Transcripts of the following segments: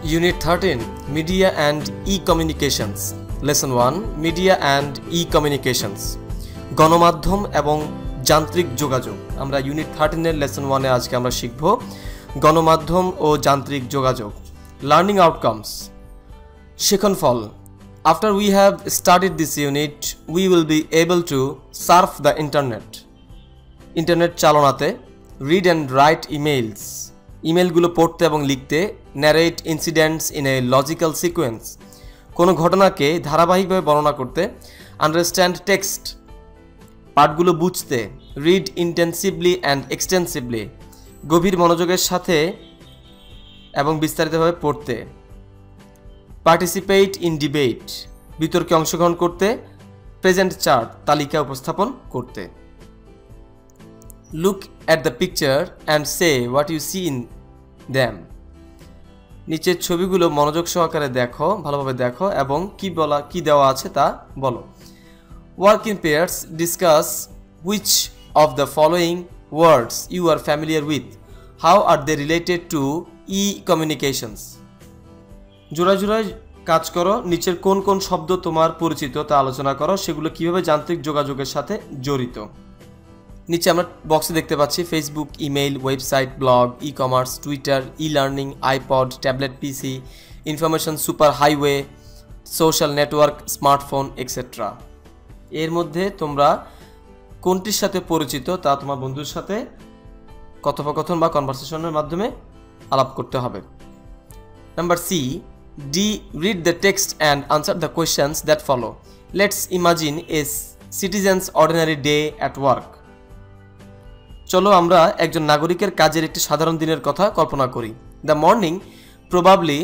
Unit 13 Media and E-Communications Lesson 1 Media and E-Communications গণমাধ্যম এবং যান্ত্রিক যোগাযোগ আমরা ইউনিট 13 এর লেসন 1 এ আজকে আমরা শিখব গণমাধ্যম ও যান্ত্রিক যোগাযোগ Learning outcomes শিক্ষণফল After we have studied this unit we will be able to surf the internet চালনাতে read and write emails ইমেলগুলো পড়তে এবং লিখতে narrate incidents in a logical sequence কোনো ঘটনাকে ধারাবাহিকভাবে বর্ণনা করতে understand text পাঠগুলো বুঝতে read intensively and extensively গভীর মনোযোগের সাথে এবং বিস্তারিতভাবে পড়তে participate in debate বিতর্কে অংশগ্রহণ করতে present chart তালিকা উপস্থাপন করতে Look at the picture and say what you see in them. নিচের ছবিগুলো মনোযোগ সহকারে দেখো ভালোভাবে দেখো এবং কি দেওয়া আছে তা বলো Work in pairs discuss which of the following words you are familiar with. How are they related to e-communications? জোড়ায় জোড়ায় কাজ করো নিচের কোন কোন শব্দ তোমার পরিচিত তা আলোচনা করো সেগুলো কিভাবে যান্ত্রিক যোগাযোগের সাথে জড়িত নিচে আমরা বক্সে দেখতে পাচ্ছি Facebook email website blog e commerce Twitter e learning iPod tablet PC information super highway social network smartphone etcetera এর মধ্যে তোমরা কোনটির সাথে পরিচিত তা তোমার বন্ধুর সাথে কথোপকথন বা কনভারসেশনের মাধ্যমে আলাপ করতে হবে number C D read the text and answer the questions that follow. Let's imagine a citizen's ordinary day at work. চলো আমরা একজন নাগরিকের কাজের একটি সাধারণ দিনের কথা কল্পনা করি The morning probably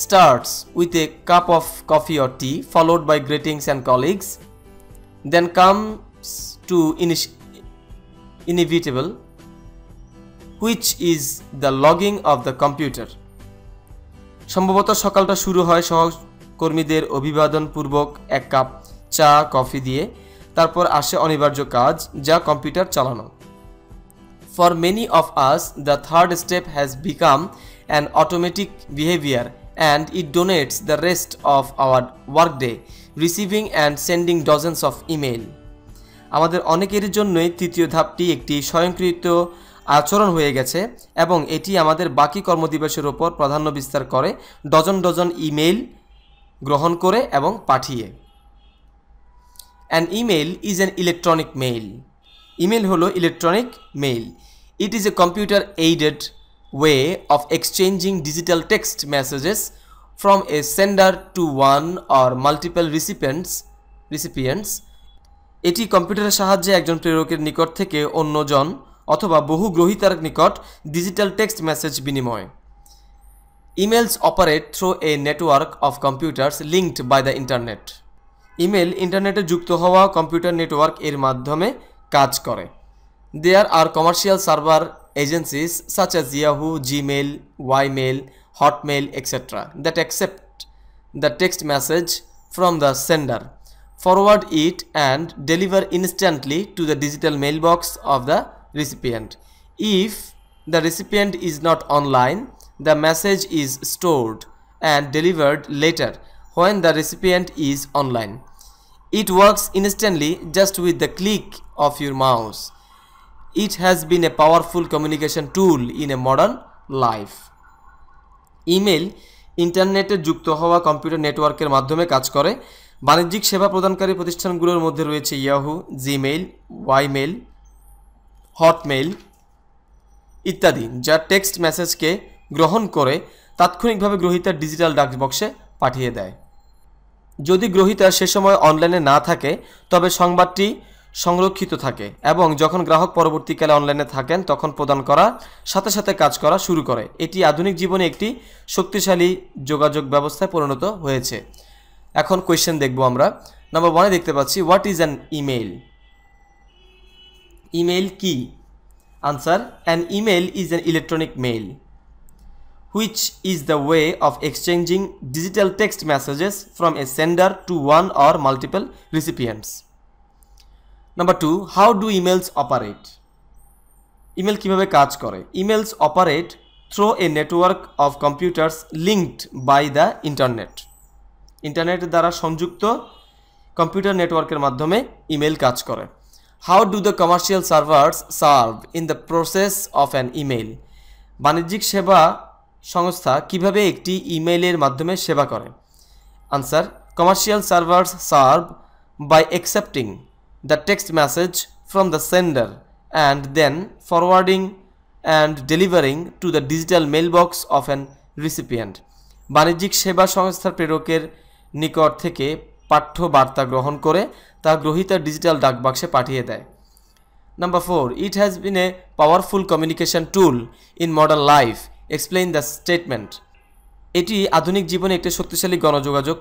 starts with a cup of coffee or tea followed by greetings and colleagues. Then comes to inevitable which is the logging of the computer. সম্ভবত সকালটা শুরু হয় সহকর্মীদের অভিবাদন পূর্বক এক কাপ চা কফি দিয়ে তারপর আসে অনিবার্য কাজ যা কম্পিউটার চালানো For many of us the third step has become an automatic behavior and it dominates the rest of our workday receiving and sending dozens of email আমাদের অনেকের জন্যই তৃতীয় ধাপটি একটি স্বয়ংক্রিয় আচরণ হয়ে গেছে এবং এটি আমাদের বাকি কর্মদিবসের উপর প্রাধান্য বিস্তার করে ডজন ডজন ইমেল গ্রহণ করে এবং পাঠিয়ে An email is an electronic mail. Email হলো electronic mail It is a computer aided way of exchanging digital text messages from a sender to one or multiple recipients এটি কম্পিউটারের সাহায্যে একজন প্রেরকের নিকট থেকে অন্যজন অথবা বহু গ্রহীতার নিকট ডিজিটাল টেক্সট মেসেজ বিনিময় Emails operate through a network of computers linked by the internet. Email ইন্টারনেটে যুক্ত হওয়া কম্পিউটার নেটওয়ার্ক এর মাধ্যমে কাজ করে There are commercial server agencies such as Yahoo, Gmail, Ymail, Hotmail, etc. that accept the text message from the sender, forward it and deliver instantly to the digital mailbox of the recipient. If the recipient is not online, the message is stored and delivered later when the recipient is online. It works instantly just with the click of your mouse. It has been a powerful communication tool in a modern life. Email ইন্টারনেটে যুক্ত হওয়া computer নেটওয়ার্কের মাধ্যমে কাজ করে বাণিজ্যিক সেবা প্রদানকারী প্রতিষ্ঠানগুলোর মধ্যে রয়েছে ইয়াহু জিমেইল ওয়াইমেইল হটমেইল ইত্যাদি যা টেক্সট মেসেজকে গ্রহণ করে তাৎক্ষণিকভাবে গ্রহীতার ডিজিটাল ডাক বক্সে পাঠিয়ে দেয় যদি গ্রহীতা সে সময় অনলাইনে না থাকে তবে সংবাদটি সংরক্ষিত থাকে এবং যখন গ্রাহক পরবর্তীকালে অনলাইনে থাকেন তখন প্রদান করা সাথে সাথে কাজ করা শুরু করে এটি আধুনিক জীবনে একটি শক্তিশালী যোগাযোগ ব্যবস্থায় পরিণত হয়েছে এখন কোশ্চেন দেখব আমরা নাম্বার 1 এ দেখতে পাচ্ছি what is an email email কি answer an email is an electronic mail which is the way of exchanging digital text messages from a sender to one or multiple recipients. Number 2, how do emails operate? Email কিভাবে কাজ করে? Emails operate through a network of computers linked by the internet. ইন্টারনেটের দ্বারা সংযুক্ত computer নেটওয়ার্কের মাধ্যমে email কাজ করে। How do the commercial servers serve in the process of an email? বাণিজ্যিক সেবা সংস্থা কিভাবে একটি ইমেইলের মাধ্যমে সেবা করে? Answer, commercial servers serve by accepting the text message from the sender and then forwarding and delivering to the digital mailbox of an recipient. বাণিজ্যিক সেবা সংস্থার প্রেরকের নিকট থেকে পাঠ্য বার্তা গ্রহণ করে তা গ্রহীতার ডিজিটাল ডাকবাক্সে পাঠিয়ে দেয়। Number 4. It has been a powerful communication tool in modern life. Explain the statement. এটি আধুনিক জীবনে একটি শক্তিশালী গণযোগাযোগ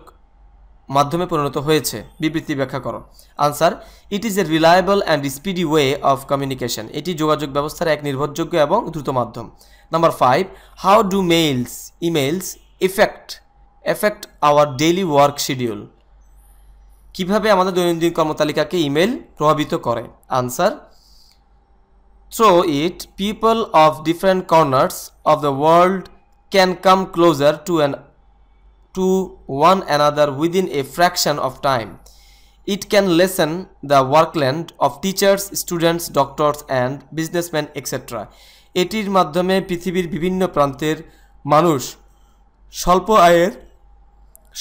মাধ্যমে পরিণত হয়েছে। বিবৃতি ব্যাখ্যা করো। Answer, it is a reliable and speedy way of communication. এটি যোগাযোগ ব্যবস্থার এক নির্ভরযোগ্য এবং দ্রুত মাধ্যম। Number 5. How do emails effect our daily work schedule. কিভাবে আমাদের দৈনন্দিন কর্মতালিকাকে ইমেল প্রভাবিত করে? Answer, through it people of different corners of the world can come closer to one another within a fraction of time. It can lessen the workload of teachers, students, doctors and businessmen etc. এটির মাধ্যমে পৃথিবীর বিভিন্ন প্রান্তের মানুষ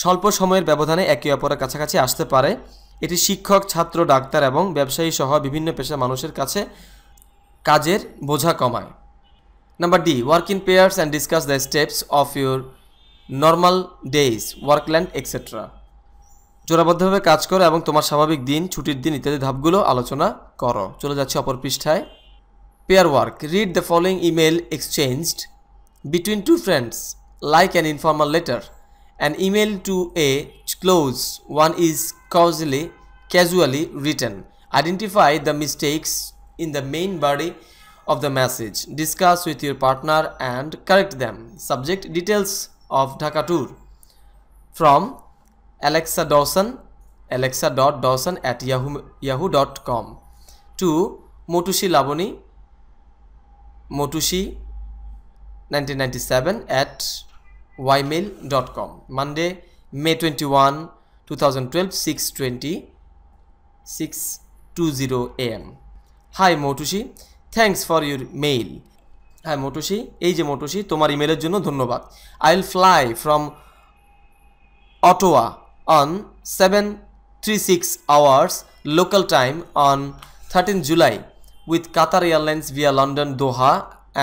স্বল্প সময়ের ব্যবধানে একে অপরের কাছাকাছি আসতে পারে। এটি শিক্ষক, ছাত্র, ডাক্তার এবং ব্যবসায়ী সহ বিভিন্ন পেশার মানুষের কাছে কাজের বোঝা কমায়। Number D, work in pairs and discuss the steps of your normal days, workload etcetera. জোড়াবদ্ধভাবে কাজ করো এবং তোমার স্বাভাবিক দিন, ছুটির দিন ইত্যাদি ধাপগুলো আলোচনা করো। চলে যাচ্ছে অপর পৃষ্ঠায়। Pair work, read the following email exchanged between two friends like an informal letter. An email to a close one is casually written. Identify the mistakes in the main body of the message. Discuss with your partner and correct them. Subject, details of Dhaka tour. From alexa.dawson@yahoo.com to Motushi Laboni, Motushi 1997 at ymail.com. Monday, May 21, 2012, 6:20 AM. Hi Motushi, thanks for your mail. Hi Motushi, এই যে Motushi, তোমার ইমেলের জন্য ধন্যবাদ। I'll fly from Ottawa on 7:36 hours local time on 13 July with Qatar Airlines via London Doha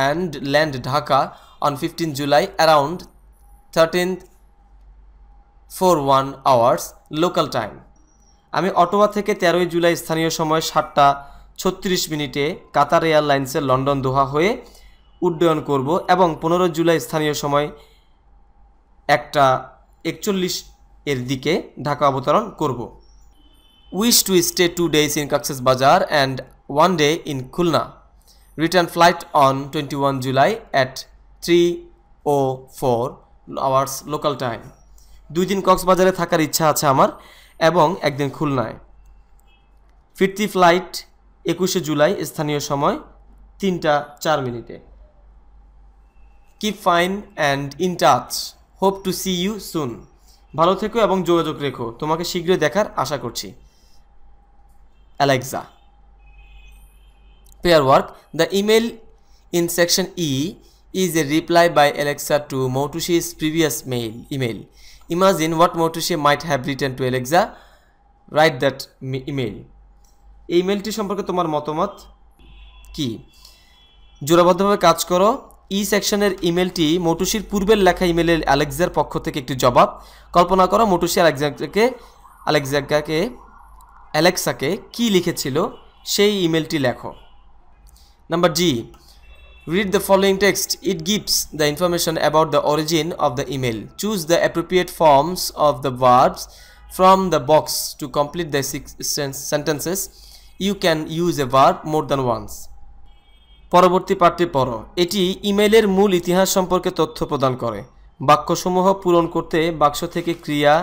and land Dhaka on 15 July around 13:41 hours local time. আমি Ottawa থেকে 13 জুলাই স্থানীয় সময় 7:36 কাতার এয়ারলাইন্সের লন্ডন দোহা হয়ে উড্ডয়ন করব এবং 15 জুলাই স্থানীয় সময় 1:41 এর দিকে ঢাকা অবতরণ করব। Wish to stay 2 days in Cox's Bazar and 1 day in Khulna. Return flight on 21 July at 3:04 hours local time. 2 দিন কক্সবাজারে থাকার ইচ্ছা আছে আমার এবং একদিন খুলনায়। ফিরতি ফ্লাইট 21 জুলাই স্থানীয় সময় 3:04। Keep fine and in touch. Hope to see you soon. ভালো থেকো এবং যোগাযোগ রেখো, তোমাকে শীঘ্রই দেখার আশা করছি। Alexa. Pair work. The email in section E is a reply by Alexa to Motushi's previous email. Imagine what Motushi might have written to Alexa. Write that email. এই ইমেলটি সম্পর্কে তোমার মতামত কি? জোড়াবদ্ধভাবে কাজ করো। ই সেকশনের ইমেলটি মোটুশির পূর্বের লেখা ইমেলের অ্যালেক্সার পক্ষ থেকে একটি জবাব। কল্পনা করো মোটুশি অ্যালেক্সাকে কি লিখেছিল, সেই ইমেলটি লেখো। Number G, read the following text. It gives the information about the origin of the email. Choose the appropriate forms of the verbs from the box to complete the sentences. You can use a verb more than once. পরবর্তী পাঠটি পড়ো। এটি ইমেইলের মূল ইতিহাস সম্পর্কে তথ্য প্রদান করে। বাক্যসমূহ পূরণ করতে বাক্স থেকে ক্রিয়া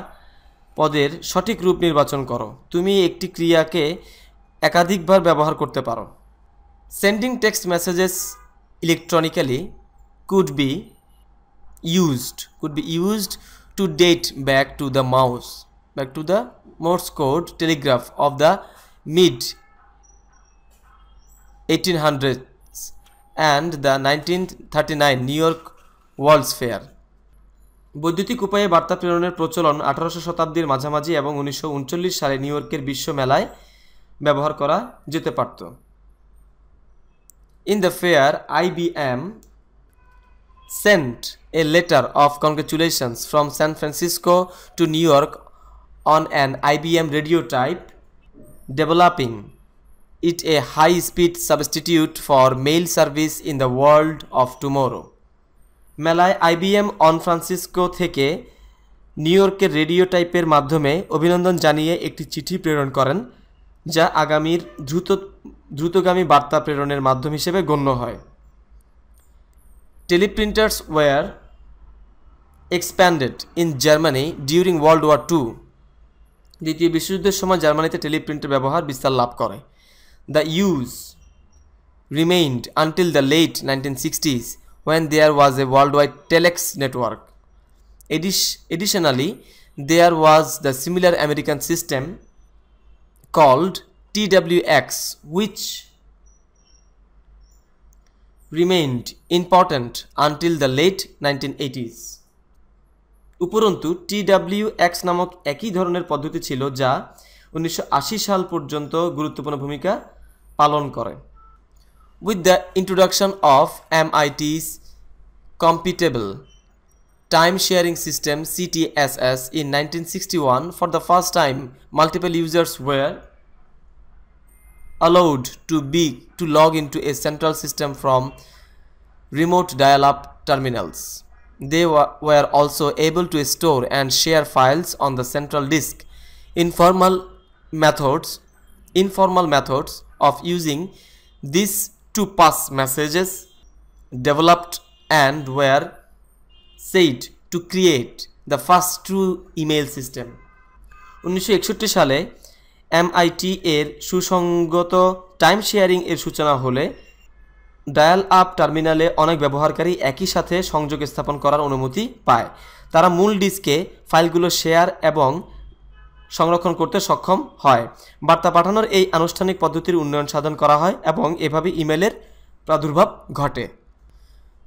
পদের সঠিক রূপ নির্বাচন করো। তুমি একটি ক্রিয়াকে একাধিকবার ব্যবহার করতে পারো। Sending text messages electronically could be used to date back to the Morse code telegraph of the mid 1800s and the 1939 New York World's Fair. বৈদ্যুতিক উপায়ে বার্তা প্রেরণের প্রচলন 1800 শতাব্দীর মাঝামাঝি এবং 1939 সালে নিউ ইয়র্কের বিশ্ব মেলায় ব্যবহার করা যেতে পারত। In the fair, IBM sent a letter of congratulations from San Francisco to New York on an IBM radio type, developing it a high-speed substitute for mail service in the world of tomorrow. মেলায় IBM on Francisco থেকে new ইয়র্কের radio টাইপের মাধ্যমে অভিনন্দন জানিয়ে একটি চিঠি প্রেরণ করেন, যা আগামীর দ্রুতগামী বার্তা প্রেরণের মাধ্যম হিসেবে গণ্য হয়। Teleprinters were expanded in Germany during World War II। দ্বিতীয় বিশ্বযুদ্ধের সময় জার্মানিতে টেলিপ্রিন্টের ব্যবহার বিস্তার লাভ করে। The use remained until the late 1960s when there was a worldwide telex network. Additionally, there was the similar American system called TWX, which remained important until the late 1980s. উপরন্তু TWX নামক একই ধরনের পদ্ধতি ছিল যা 1980 সাল পর্যন্ত গুরুত্বপূর্ণ ভূমিকা পালন করে। With the introduction of MIT's computable time-sharing system CTSS in 1961, for the first time, multiple users were allowed to log into a central system from remote dial-up terminals. They were also able to store and share files on the central disk. Informal methods of using this to pass messages developed and were said to create the first true email system. 1961 সালে MIT এর সুসংগত time sharing এর সূচনা হলে dial up টার্মিনালে অনেক ব্যবহারকারী একই সাথে সংযোগ স্থাপন করার অনুমতি পায়। তারা মূল ডিস্কে ফাইলগুলো শেয়ার এবং সংরক্ষণ করতে সক্ষম হয়। বার্তা পাঠানোর এই আনুষ্ঠানিক পদ্ধতির উন্নয়ন সাধন করা হয় এবং এভাবে ইমেলের প্রাদুর্ভাব ঘটে।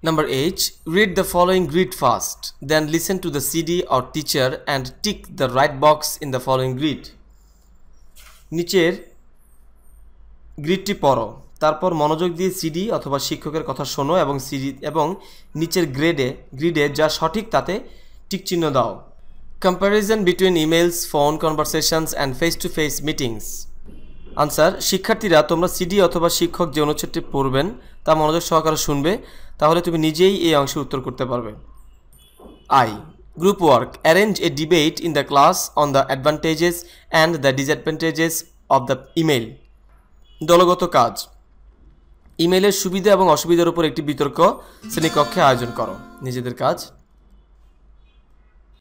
Number 8. Read the following grid first, then listen to the CD or teacher and tick the right box in the following grid. নিচের গ্রিডটি পড়ো, তারপর মনোযোগ দিয়ে সিডি অথবা শিক্ষকের কথা শোনো এবং নিচের গ্রিডে যা সঠিক তাতে টিক চিহ্ন দাও। Comparison between emails, phone conversations and face-to-face meetings. Answer: শিক্ষার্থীরা, তোমরা সিডি অথবা শিক্ষক যে অনুচ্ছেদটি পড়বেন তা মনোযোগ সহকারে শুনবে, তাহলে তুমি নিজেই এই অংশে উত্তর করতে পারবে। I. Group work. Arrange a debate in the class on the advantages and the disadvantages of the email. দলগত কাজ। ইমেইলের সুবিধা এবং অসুবিধার উপর একটি বিতর্ক শ্রেণীকক্ষে আয়োজন করো। নিজেদের কাজ